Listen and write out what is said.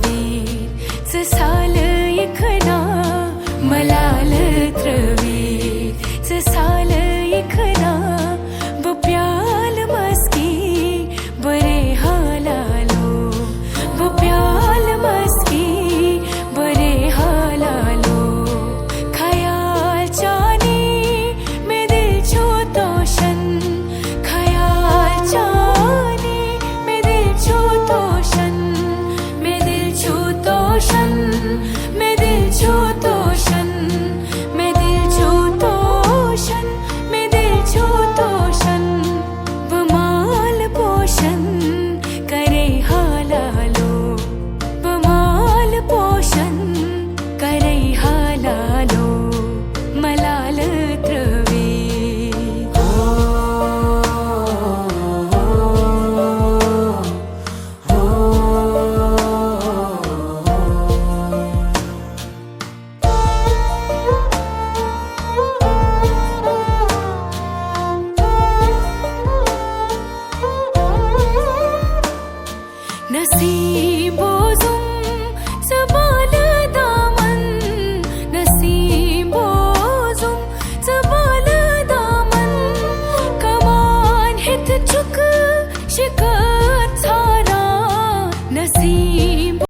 वीर साल इखना मलाल त्रवीर साल इखना बप्याल मस्की बरे हालालो बप्याल मस्की बरे हालालो खयाल चानी में दिल छो तोशन खयाल चानी में दिल छो तोशन में दिल छो तोशन